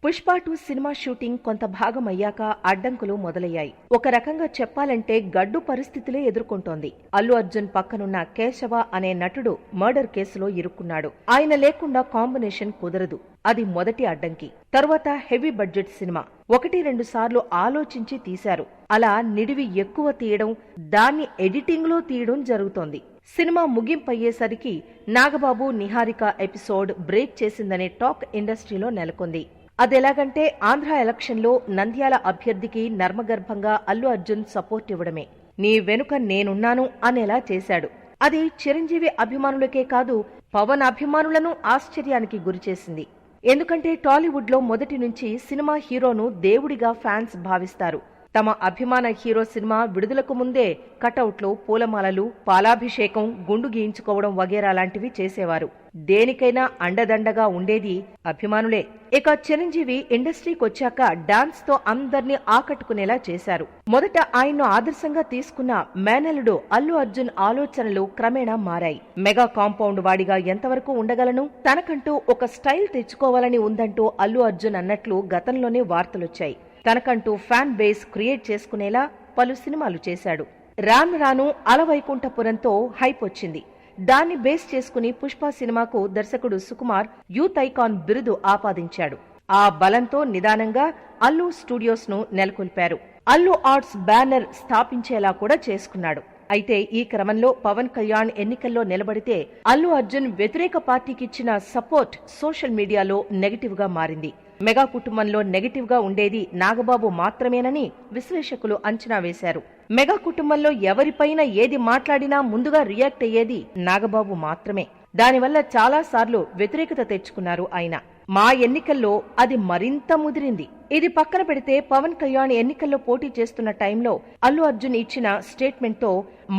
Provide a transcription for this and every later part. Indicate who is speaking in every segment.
Speaker 1: Pushpa 2 cinema shooting కొంత భాగం అయ్యాక అడ్డంకులు మొదలయ్యాయి. ఒక రకంగా చెప్పాలంటే గడ్డు పరిస్థితులే ఎదుర్కొంటోంది. అల్లు అర్జున్ పక్కనున్న కేశవ అనే నటుడు మర్డర్ కేసులో ఇరుక్కున్నాడు. ఆయన లేకుండా కాంబినేషన్ కుదరదు. అది మొదటి అడ్డంకి. తరువాత హెవీ బడ్జెట్ సినిమా. 1-2 సార్లు ఆలోచించి తీశారు. అలా నిడివి ఎక్కువ తీయడం, దాన్ని ఎడిటింగ్ లో తీయడం జరుగుతోంది. సినిమా ముగింపయ్యేసరికి నాగబాబు నిహారిక ఎపిసోడ్ బ్రేక్ చేసిందనే టాక్ ఇండస్ట్రీలో నెలకొంది. అదెలాగంటే ఆంధ్ర ఎలక్షన్లో నంద్యాల అభ్యర్థికి నర్మగర్భంగా అల్లు అర్జున్ సపోర్ట్ ఇవ్వడమే. నీ వెనుక నేనున్నాను అనేలా చేశాడు. అది చిరంజీవి అభిమానులకే కాదు, పవన్ అభిమానులను ఆశ్చర్యానికి గురిచేసింది. ఎందుకంటే టాలీవుడ్ లో మొదటి నుంచి సినిమా హీరోను దేవుడిగా ఫ్యాన్స్ భావిస్తారు. తమ అభిమాన హీరో సినిమా విడుదలకు ముందే కటౌట్లు, పూలమాలలు, పాలాభిషేకం, గుండు గీయించుకోవడం వగేరా లాంటివి చేసేవారు. దేనికైనా అండదండగా ఉండేది అభిమానులే. ఇక చిరంజీవి ఇండస్ట్రీకొచ్చాక డాన్స్ తో అందర్నీ ఆకట్టుకునేలా చేశారు. మొదట ఆయన్ను ఆదర్శంగా తీసుకున్న మేనల్లుడు అల్లు అర్జున్ ఆలోచనలు క్రమేణా మారాయి. మెగా కాంపౌండ్ వాడిగా ఎంతవరకు ఉండగలను, తనకంటూ ఒక స్టైల్ తెచ్చుకోవాలని ఉందంటూ అల్లు అర్జున్ అన్నట్లు గతంలోనే వార్తలొచ్చాయి. తనకంటూ ఫ్యాన్ బేస్ క్రియేట్ చేసుకునేలా పలు సినిమాలు చేశాడు. రాను రాను అలవైకుంఠపురంతో హైప్ వచ్చింది. దాన్ని బేస్ చేసుకుని పుష్ప సినిమాకు దర్శకుడు సుకుమార్ యూత్ ఐకాన్ బిరుదు ఆపాదించాడు. ఆ బలంతో నిదానంగా అల్లు స్టూడియోస్ ను నెలకొల్పారు. అల్లు ఆర్ట్స్ బ్యానర్ స్థాపించేలా కూడా చేసుకున్నాడు. అయితే ఈ క్రమంలో పవన్ కళ్యాణ్ ఎన్నికల్లో నిలబడితే అల్లు అర్జున్ వ్యతిరేక పార్టీకిచ్చిన సపోర్ట్ సోషల్ మీడియాలో నెగటివ్ గా మారింది. మెగా కుటుంబంలో నెగటివ్ గా ఉండేది నాగబాబు మాత్రమేనని విశ్లేషకులు అంచనా వేశారు. మెగా కుటుంబంలో ఎవరిపైన ఏది మాట్లాడినా ముందుగా రియాక్ట్ అయ్యేది నాగబాబు మాత్రమే. దానివల్ల చాలా సార్లు వ్యతిరేకత తెచ్చుకున్నారు ఆయన. మా ఎన్నికల్లో అది మరింత ముదిరింది. ఇది పక్కన పెడితే పవన్ కళ్యాణ్ ఎన్నికల్లో పోటీ చేస్తున్న టైంలో అల్లు అర్జున్ ఇచ్చిన స్టేట్మెంట్ తో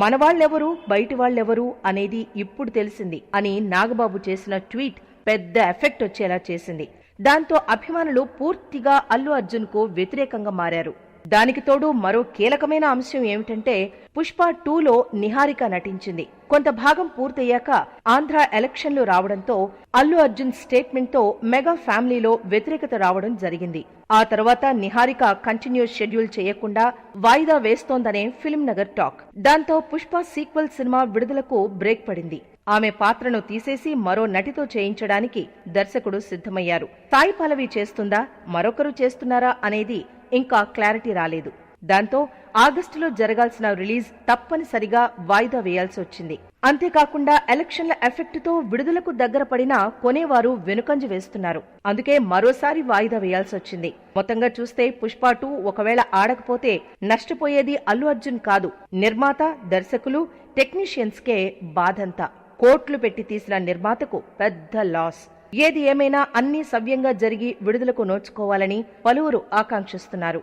Speaker 1: మనవాళ్లెవరు బయటి వాళ్లెవరు అనేది ఇప్పుడు తెలిసింది అని నాగబాబు చేసిన ట్వీట్ పెద్ద ఎఫెక్ట్ వచ్చేలా చేసింది. దాంతో అభిమానులు పూర్తిగా అల్లు అర్జున్ కు వ్యతిరేకంగా మారారు. దానికి తోడు మరో కీలకమైన అంశం ఏమిటంటే పుష్ప 2లో నిహారిక నటించింది. కొంత భాగం పూర్తయ్యాక ఆంధ్ర ఎలక్షన్లు రావడంతో అల్లు అర్జున్ స్టేట్మెంట్ తో మెగా ఫ్యామిలీలో వ్యతిరేకత రావడం జరిగింది. ఆ తర్వాత నిహారిక కంటిన్యూస్ షెడ్యూల్ చేయకుండా వాయిదా వేస్తోందనే ఫిల్మ్ నగర్ టాక్. దాంతో పుష్ప సీక్వెల్ సినిమా విడుదలకు బ్రేక్ పడింది. ఆమె పాత్రను తీసేసి మరో నటితో చేయించడానికి దర్శకుడు సిద్ధమయ్యారు. సాయి పల్లవి చేస్తుందా, మరొకరు చేస్తున్నారా అనేది ఇంకా క్లారిటీ రాలేదు. దాంతో ఆగస్టులో జరగాల్సిన రిలీజ్ తప్పనిసరిగా వాయిదా వేయాల్సి వచ్చింది. అంతేకాకుండా ఎలక్షన్ల ఎఫెక్ట్ తో విడుదలకు దగ్గర పడినా కొనేవారు వెనుకంజ వేస్తున్నారు. అందుకే మరోసారి వాయిదా వేయాల్సి వచ్చింది. మొత్తంగా చూస్తే పుష్ప 2 ఒకవేళ ఆడకపోతే నష్టపోయేది అల్లు అర్జున్ కాదు, నిర్మాత, దర్శకులు, టెక్నీషియన్స్ కే బాధంతా. కోట్లు పెట్టి తీసిన నిర్మాతకు పెద్ద లాస్. ఏది ఏమైనా అన్నీ సవ్యంగా జరిగి విడుదలకు నోచుకోవాలని పలువురు ఆకాంక్షిస్తున్నారు.